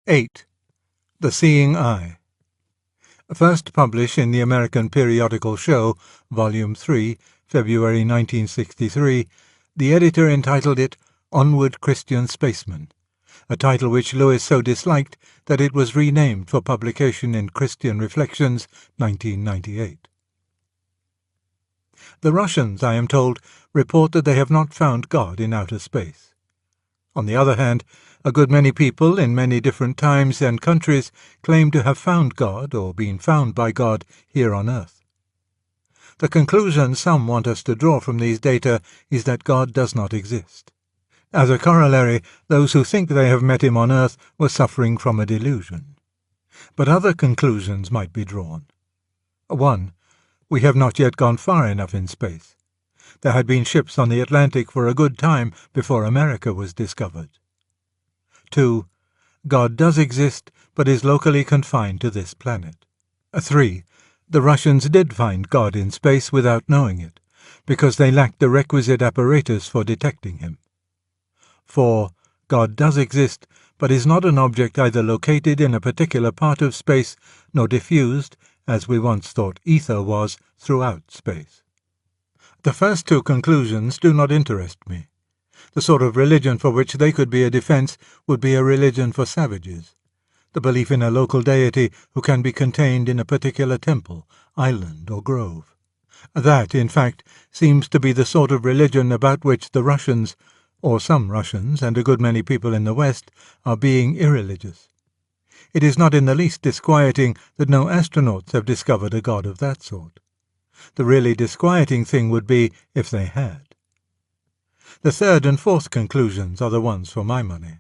8. The Seeing Eye. First published in the American Periodical Show, Volume 3, February 1963, the editor entitled it Onward Christian Spaceman, a title which Lewis so disliked that it was renamed for publication in Christian Reflections, 1998. The Russians, I am told, report that they have not found God in outer space. On the other hand, a good many people in many different times and countries claim to have found God or been found by God here on earth. The conclusion some want us to draw from these data is that God does not exist. As a corollary, those who think they have met him on earth were suffering from a delusion. But other conclusions might be drawn. 1. We have not yet gone far enough in space. There had been ships on the Atlantic for a good time before America was discovered. 2. God does exist, but is locally confined to this planet. 3. The Russians did find God in space without knowing it, because they lacked the requisite apparatus for detecting him. 4. God does exist, but is not an object either located in a particular part of space, nor diffused, as we once thought ether was, throughout space. The first two conclusions do not interest me. The sort of religion for which they could be a defense would be a religion for savages. The belief in a local deity who can be contained in a particular temple, island, or grove. That, in fact, seems to be the sort of religion about which the Russians, or some Russians and a good many people in the West, are being irreligious. It is not in the least disquieting that no astronauts have discovered a god of that sort. The really disquieting thing would be if they had. The third and fourth conclusions are the ones for my money.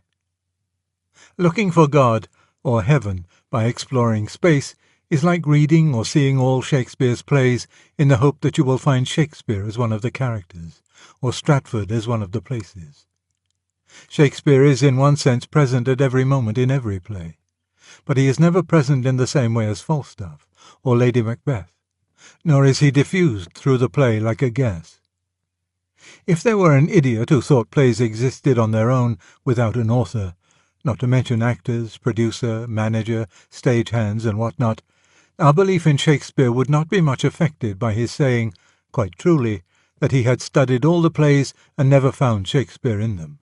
Looking for God, or heaven, by exploring space is like reading or seeing all Shakespeare's plays in the hope that you will find Shakespeare as one of the characters, or Stratford as one of the places. Shakespeare is in one sense present at every moment in every play, but he is never present in the same way as Falstaff, or Lady Macbeth, nor is he diffused through the play like a gas. If there were an idiot who thought plays existed on their own without an author, not to mention actors, producer, manager, stagehands, and what not, our belief in Shakespeare would not be much affected by his saying, quite truly, that he had studied all the plays and never found Shakespeare in them.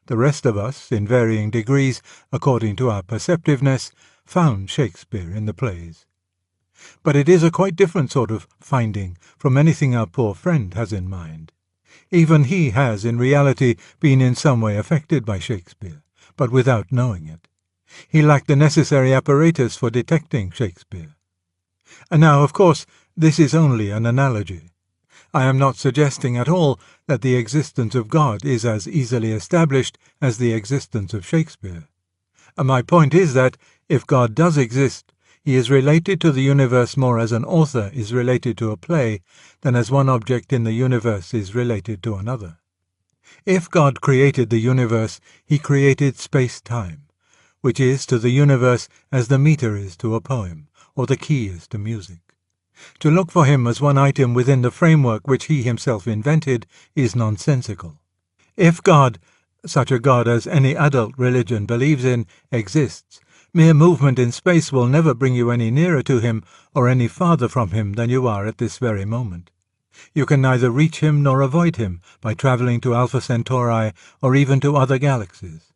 The rest of us, in varying degrees, according to our perceptiveness, found Shakespeare in the plays. But it is a quite different sort of finding from anything our poor friend has in mind. Even he has, in reality, been in some way affected by Shakespeare, but without knowing it. He lacked the necessary apparatus for detecting Shakespeare. And now, of course, this is only an analogy. I am not suggesting at all that the existence of God is as easily established as the existence of Shakespeare. My point is that, if God does exist, he is related to the universe more as an author is related to a play than as one object in the universe is related to another. If God created the universe, he created space-time, which is to the universe as the meter is to a poem, or the key is to music. To look for him as one item within the framework which he himself invented is nonsensical. If God, such a God as any adult religion believes in, exists, mere movement in space will never bring you any nearer to him or any farther from him than you are at this very moment. You can neither reach him nor avoid him by travelling to Alpha Centauri or even to other galaxies.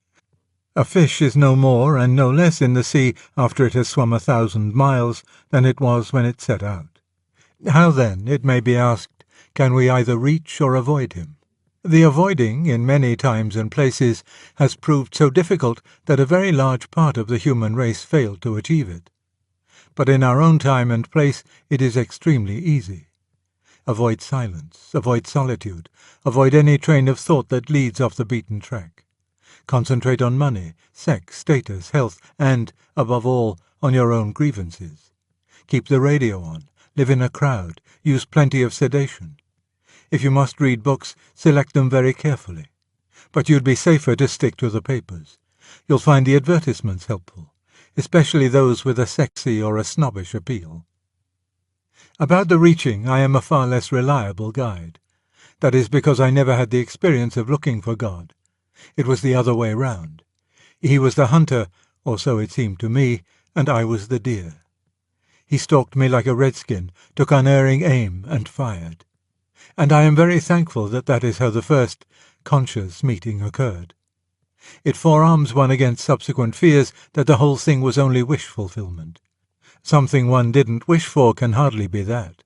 A fish is no more and no less in the sea after it has swum 1,000 miles than it was when it set out. How then, it may be asked, can we either reach or avoid him? The avoiding, in many times and places, has proved so difficult that a very large part of the human race failed to achieve it. But in our own time and place it is extremely easy. Avoid silence, avoid solitude, avoid any train of thought that leads off the beaten track. Concentrate on money, sex, status, health, and, above all, on your own grievances. Keep the radio on, live in a crowd, use plenty of sedation. If you must read books, select them very carefully. But you'd be safer to stick to the papers. You'll find the advertisements helpful, especially those with a sexy or a snobbish appeal. About the reaching, I am a far less reliable guide. That is because I never had the experience of looking for God. It was the other way round. He was the hunter, or so it seemed to me, and I was the deer. He stalked me like a redskin, took unerring aim, and fired. And I am very thankful that that is how the first conscious meeting occurred. It forearms one against subsequent fears that the whole thing was only wish fulfillment. Something one didn't wish for can hardly be that.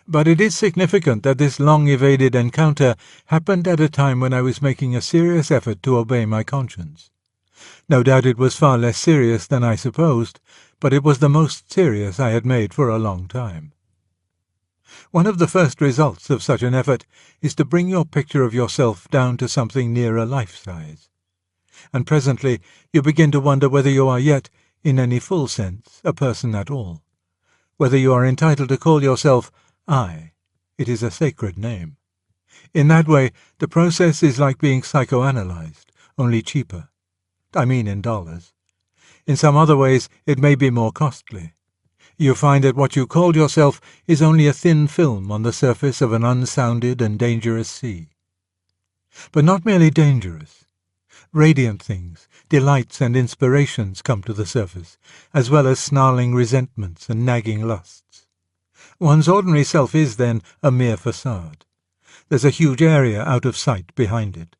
But it is significant that this long-evaded encounter happened at a time when I was making a serious effort to obey my conscience. No doubt it was far less serious than I supposed, but it was the most serious I had made for a long time. One of the first results of such an effort is to bring your picture of yourself down to something nearer life-size. And presently you begin to wonder whether you are yet, in any full sense, a person at all. Whether you are entitled to call yourself I. It is a sacred name. In that way, the process is like being psychoanalyzed, only cheaper. I mean in dollars. In some other ways it may be more costly. You find that what you call yourself is only a thin film on the surface of an unsounded and dangerous sea. But not merely dangerous. Radiant things, delights and inspirations come to the surface, as well as snarling resentments and nagging lusts. One's ordinary self is, then, a mere facade. There's a huge area out of sight behind it.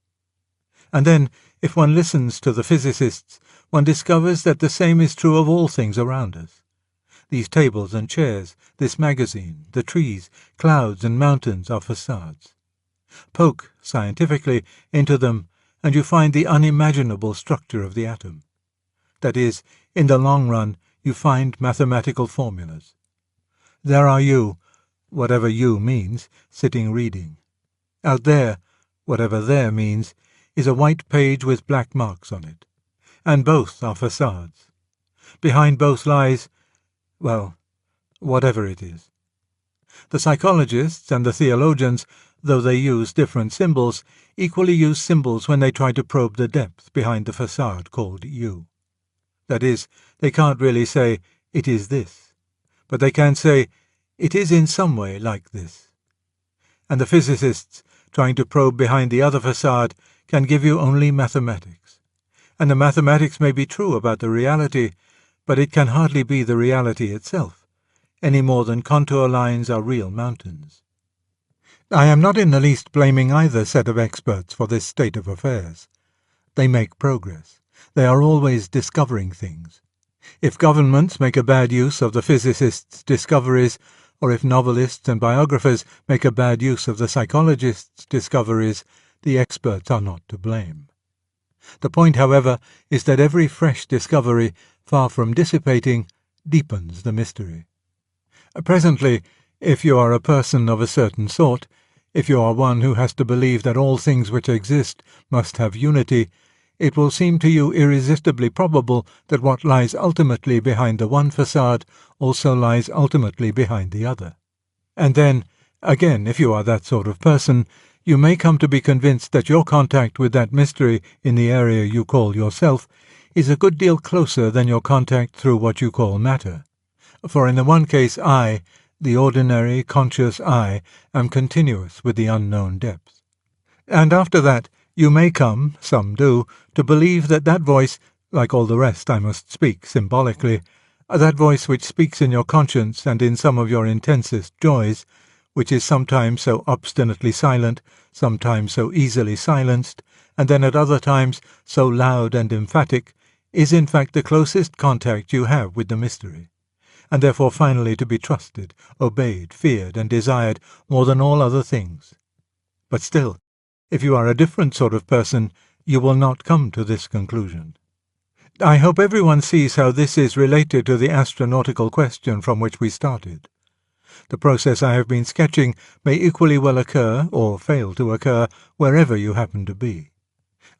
And then, if one listens to the physicists, one discovers that the same is true of all things around us. These tables and chairs, this magazine, the trees, clouds and mountains are facades. Poke, scientifically, into them, and you find the unimaginable structure of the atom. That is, in the long run, you find mathematical formulas. There are you, whatever you means, sitting reading. Out there, whatever there means, is a white page with black marks on it. And both are facades. Behind both lies, well, whatever it is. The psychologists and the theologians, though they use different symbols, equally use symbols when they try to probe the depth behind the facade called you. That is, they can't really say, it is this, but they can say, it is in some way like this. And the physicists, trying to probe behind the other facade, can give you only mathematics. And the mathematics may be true about the reality, but it can hardly be the reality itself, any more than contour lines are real mountains. I am not in the least blaming either set of experts for this state of affairs. They make progress. They are always discovering things. If governments make a bad use of the physicists' discoveries, or if novelists and biographers make a bad use of the psychologists' discoveries, the experts are not to blame. The point, however, is that every fresh discovery, far from dissipating, deepens the mystery. Presently, if you are a person of a certain sort, if you are one who has to believe that all things which exist must have unity, it will seem to you irresistibly probable that what lies ultimately behind the one facade also lies ultimately behind the other. And then, again, if you are that sort of person, you may come to be convinced that your contact with that mystery in the area you call yourself is a good deal closer than your contact through what you call matter. For in the one case I, the ordinary, conscious I, am continuous with the unknown depth. And after that, you may come, some do, to believe that that voice, like all the rest I must speak symbolically, that voice which speaks in your conscience and in some of your intensest joys, which is sometimes so obstinately silent, sometimes so easily silenced, and then at other times so loud and emphatic, is in fact the closest contact you have with the mystery, and therefore finally to be trusted, obeyed, feared, and desired more than all other things. But still, if you are a different sort of person, you will not come to this conclusion. I hope everyone sees how this is related to the astronautical question from which we started. The process I have been sketching may equally well occur, or fail to occur, wherever you happen to be.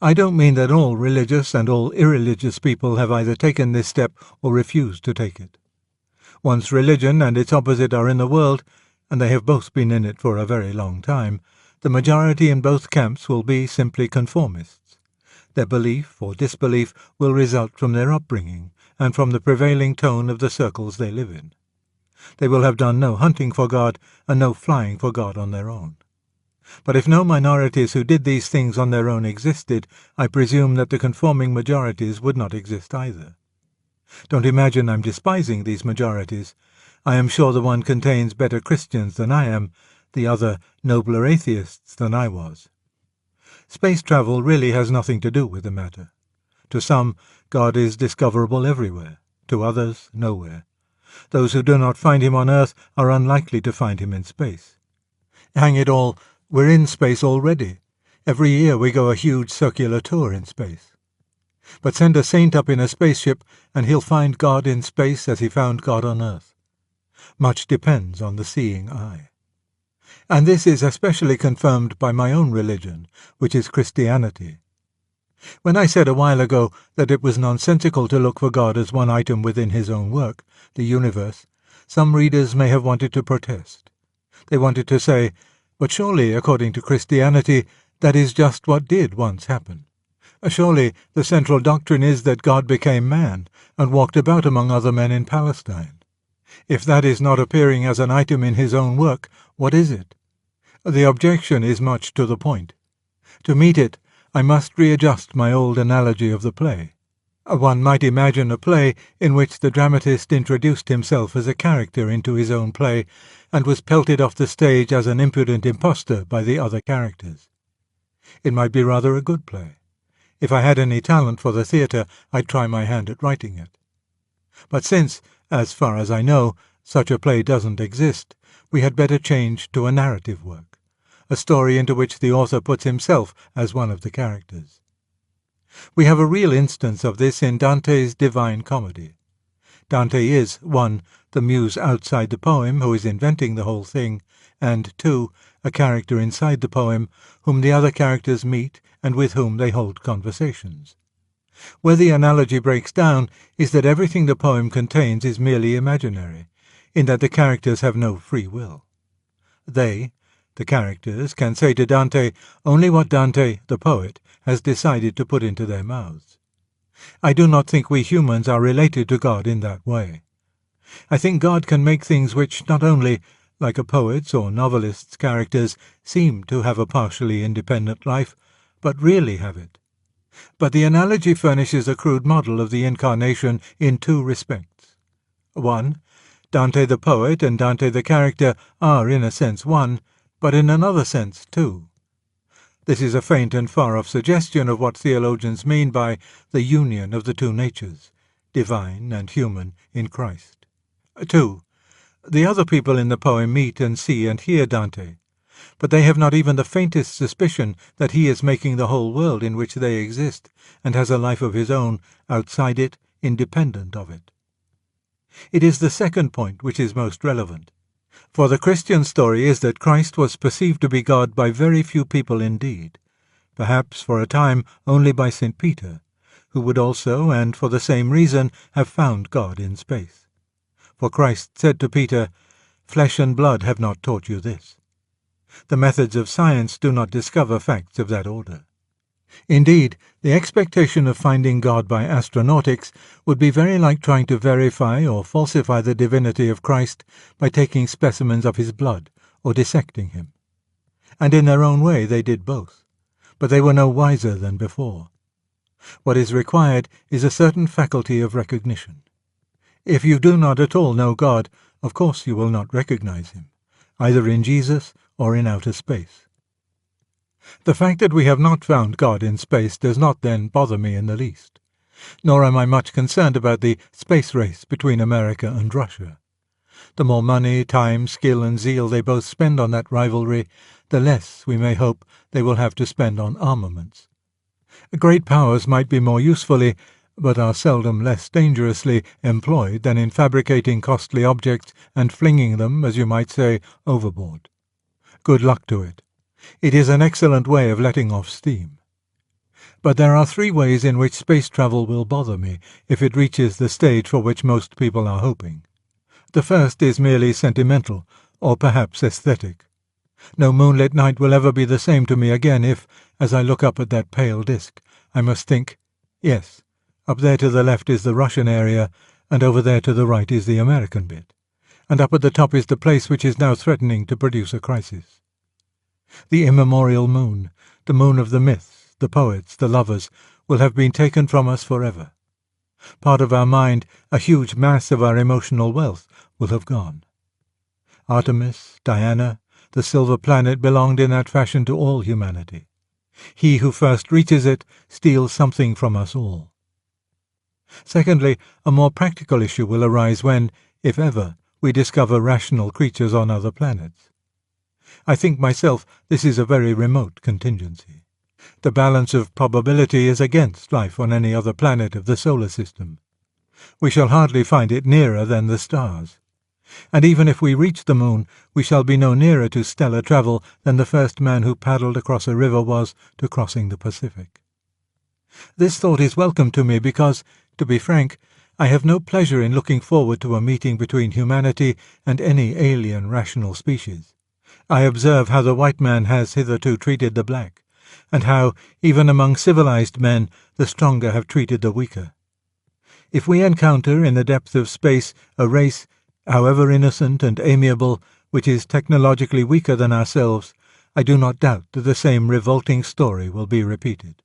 I don't mean that all religious and all irreligious people have either taken this step or refused to take it. Once religion and its opposite are in the world, and they have both been in it for a very long time, the majority in both camps will be simply conformists. Their belief or disbelief will result from their upbringing and from the prevailing tone of the circles they live in. They will have done no hunting for God and no flying for God on their own. But if no minorities who did these things on their own existed, I presume that the conforming majorities would not exist either. Don't imagine I'm despising these majorities. I am sure the one contains better Christians than I am, the other nobler atheists than I was. Space travel really has nothing to do with the matter. To some, God is discoverable everywhere, to others, nowhere. Those who do not find him on Earth are unlikely to find him in space. Hang it all, we're in space already. Every year we go a huge circular tour in space. But send a saint up in a spaceship, and he'll find God in space as he found God on Earth. Much depends on the seeing eye. And this is especially confirmed by my own religion, which is Christianity. When I said a while ago that it was nonsensical to look for God as one item within his own work, the universe, some readers may have wanted to protest. They wanted to say, but surely, according to Christianity, that is just what did once happen. Surely the central doctrine is that God became man and walked about among other men in Palestine. If that is not appearing as an item in his own work, what is it? The objection is much to the point. To meet it, I must readjust my old analogy of the play. One might imagine a play in which the dramatist introduced himself as a character into his own play and was pelted off the stage as an impudent impostor by the other characters. It might be rather a good play. If I had any talent for the theatre, I'd try my hand at writing it. But since, as far as I know, such a play doesn't exist, we had better change to a narrative work, a story into which the author puts himself as one of the characters. We have a real instance of this in Dante's Divine Comedy. Dante is, 1, the muse outside the poem who is inventing the whole thing, and 2, a character inside the poem whom the other characters meet and with whom they hold conversations. Where the analogy breaks down is that everything the poem contains is merely imaginary, in that the characters have no free will. They, the characters, can say to Dante only what Dante, the poet, has decided to put into their mouths. I do not think we humans are related to God in that way. I think God can make things which not only, like a poet's or novelist's characters, seem to have a partially independent life, but really have it. But the analogy furnishes a crude model of the incarnation in 2 respects. 1. Dante the poet and Dante the character are in a sense one, but in another sense 2. This is a faint and far-off suggestion of what theologians mean by the union of the 2 natures, divine and human, in Christ. 2. The other people in the poem meet and see and hear Dante, but they have not even the faintest suspicion that he is making the whole world in which they exist, and has a life of his own, outside it, independent of it. It is the second point which is most relevant, for the Christian story is that Christ was perceived to be God by very few people indeed, perhaps for a time only by St. Peter, who would also, and for the same reason, have found God in space. For Christ said to Peter, "Flesh and blood have not taught you this." The methods of science do not discover facts of that order. Indeed, the expectation of finding God by astronautics would be very like trying to verify or falsify the divinity of Christ by taking specimens of his blood or dissecting him. And in their own way they did both, but they were no wiser than before. What is required is a certain faculty of recognition. If you do not at all know God, of course you will not recognize him, either in Jesus or in outer space. The fact that we have not found God in space does not then bother me in the least, nor am I much concerned about the space race between America and Russia. The more money, time, skill and zeal they both spend on that rivalry, the less, we may hope, they will have to spend on armaments. Great powers might be more usefully, but are seldom less dangerously, employed than in fabricating costly objects and flinging them, as you might say, overboard. Good luck to it. It is an excellent way of letting off steam. But there are 3 ways in which space travel will bother me if it reaches the stage for which most people are hoping. The first is merely sentimental, or perhaps aesthetic. No moonlit night will ever be the same to me again if, as I look up at that pale disk, I must think, yes, up there to the left is the Russian area, and over there to the right is the American bit, and up at the top is the place which is now threatening to produce a crisis. The immemorial moon, the moon of the myths, the poets, the lovers, will have been taken from us forever. Part of our mind, a huge mass of our emotional wealth, will have gone. Artemis, Diana, the silver planet belonged in that fashion to all humanity. He who first reaches it steals something from us all. Secondly, a more practical issue will arise when, if ever, we discover rational creatures on other planets. I think myself this is a very remote contingency. The balance of probability is against life on any other planet of the solar system. We shall hardly find it nearer than the stars. And even if we reach the moon, we shall be no nearer to stellar travel than the first man who paddled across a river was to crossing the Pacific. This thought is welcome to me because, to be frank, I have no pleasure in looking forward to a meeting between humanity and any alien rational species. I observe how the white man has hitherto treated the black, and how, even among civilized men, the stronger have treated the weaker. If we encounter in the depth of space a race, however innocent and amiable, which is technologically weaker than ourselves, I do not doubt that the same revolting story will be repeated.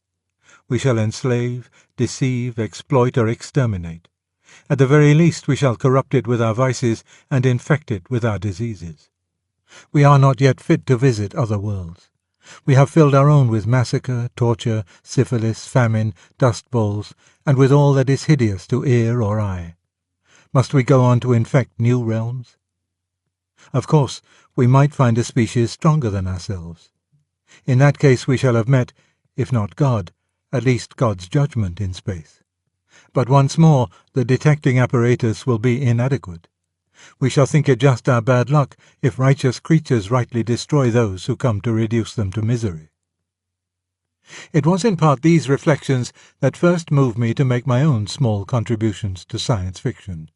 We shall enslave, deceive, exploit, or exterminate. At the very least we shall corrupt it with our vices and infect it with our diseases. We are not yet fit to visit other worlds. We have filled our own with massacre, torture, syphilis, famine, dust bowls, and with all that is hideous to ear or eye. Must we go on to infect new realms? Of course, we might find a species stronger than ourselves. In that case we shall have met, if not God, at least God's judgment in space. But once more the detecting apparatus will be inadequate. We shall think it just our bad luck if righteous creatures rightly destroy those who come to reduce them to misery. It was in part these reflections that first moved me to make my own small contributions to science fiction.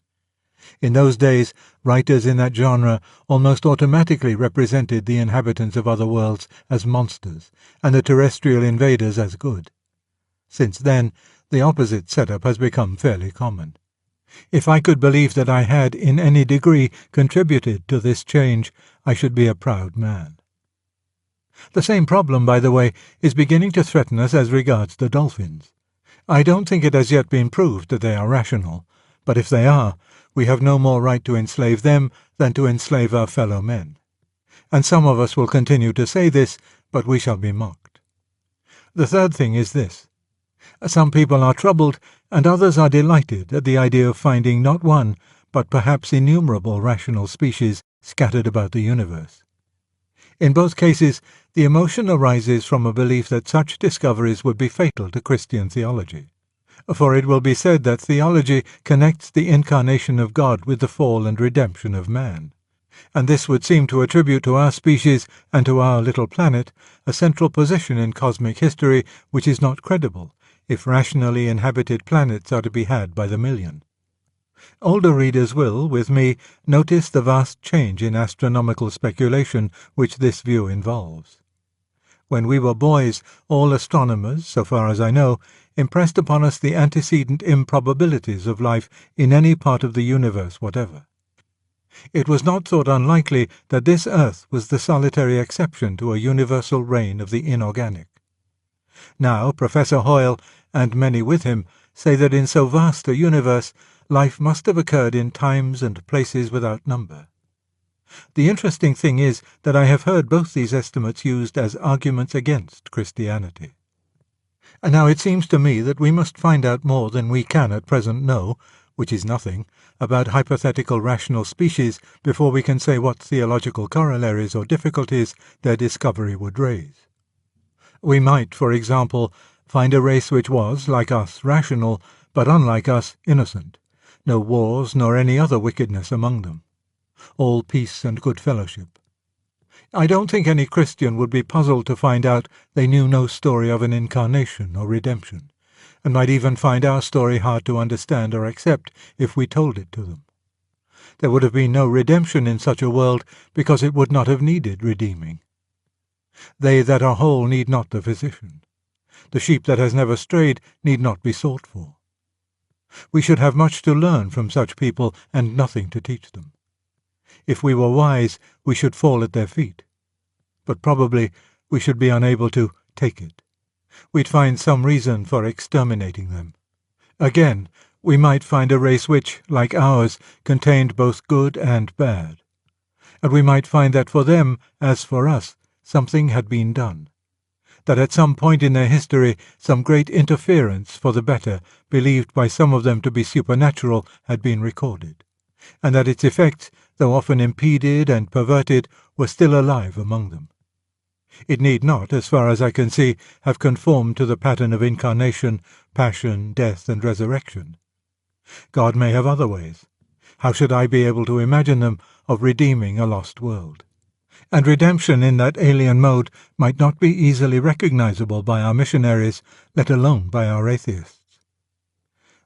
In those days, writers in that genre almost automatically represented the inhabitants of other worlds as monsters and the terrestrial invaders as good. Since then, the opposite setup has become fairly common. If I could believe that I had in any degree contributed to this change, I should be a proud man. The same problem, by the way, is beginning to threaten us as regards the dolphins. I don't think it has yet been proved that they are rational, but if they are, we have no more right to enslave them than to enslave our fellow men. And some of us will continue to say this, but we shall be mocked. The third thing is this. Some people are troubled, and others are delighted at the idea of finding not one, but perhaps innumerable rational species scattered about the universe. In both cases, the emotion arises from a belief that such discoveries would be fatal to Christian theology. For it will be said that theology connects the incarnation of God with the fall and redemption of man. And this would seem to attribute to our species and to our little planet a central position in cosmic history which is not credible, if rationally inhabited planets are to be had by the million. Older readers will, with me, notice the vast change in astronomical speculation which this view involves. When we were boys, all astronomers, so far as I know, impressed upon us the antecedent improbabilities of life in any part of the universe whatever. It was not thought unlikely that this earth was the solitary exception to a universal reign of the inorganic. Now Professor Hoyle, and many with him, say that in so vast a universe, life must have occurred in times and places without number. The interesting thing is that I have heard both these estimates used as arguments against Christianity. And now it seems to me that we must find out more than we can at present know, which is nothing, about hypothetical rational species before we can say what theological corollaries or difficulties their discovery would raise. We might, for example, find a race which was, like us, rational, but unlike us, innocent. No wars nor any other wickedness among them. All peace and good fellowship. I don't think any Christian would be puzzled to find out they knew no story of an incarnation or redemption, and might even find our story hard to understand or accept if we told it to them. There would have been no redemption in such a world because it would not have needed redeeming. They that are whole need not the physician. The sheep that has never strayed need not be sought for. We should have much to learn from such people and nothing to teach them. If we were wise, we should fall at their feet. but probably we should be unable to take it. We'd find some reason for exterminating them. Again, we might find a race which, like ours, contained both good and bad. And we might find that for them, as for us, something had been done. That at some point in their history some great interference for the better, believed by some of them to be supernatural, had been recorded, and that its effects, though often impeded and perverted, were still alive among them. It need not, as far as I can see, have conformed to the pattern of incarnation, passion, death, and resurrection. God may have other ways. How should I be able to imagine them of redeeming a lost world? And redemption in that alien mode might not be easily recognizable by our missionaries, let alone by our atheists.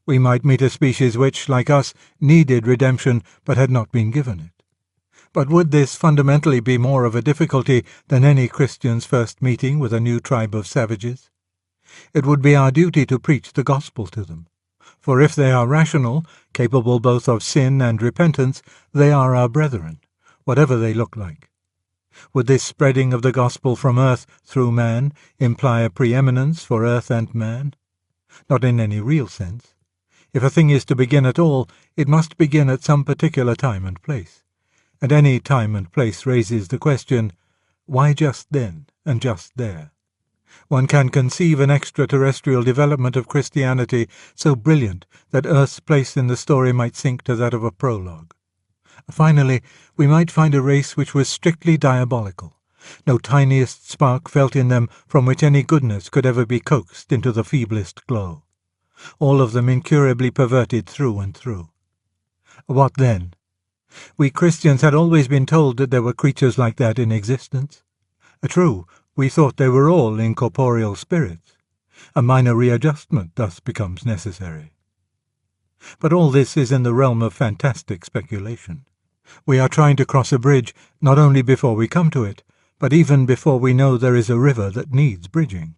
We might meet a species which, like us, needed redemption but had not been given it. But would this fundamentally be more of a difficulty than any Christian's first meeting with a new tribe of savages? It would be our duty to preach the gospel to them. For if they are rational, capable both of sin and repentance, they are our brethren, whatever they look like. Would this spreading of the gospel from earth through man imply a preeminence for earth and man? Not in any real sense. If a thing is to begin at all, it must begin at some particular time and place. And any time and place raises the question, why just then and just there? One can conceive an extraterrestrial development of Christianity so brilliant that Earth's place in the story might sink to that of a prologue. Finally, we might find a race which was strictly diabolical, no tiniest spark felt in them from which any goodness could ever be coaxed into the feeblest glow. All of them incurably perverted through and through. What then? We Christians had always been told that there were creatures like that in existence. True, we thought they were all incorporeal spirits. A minor readjustment thus becomes necessary. But all this is in the realm of fantastic speculation. We are trying to cross a bridge not only before we come to it, but even before we know there is a river that needs bridging.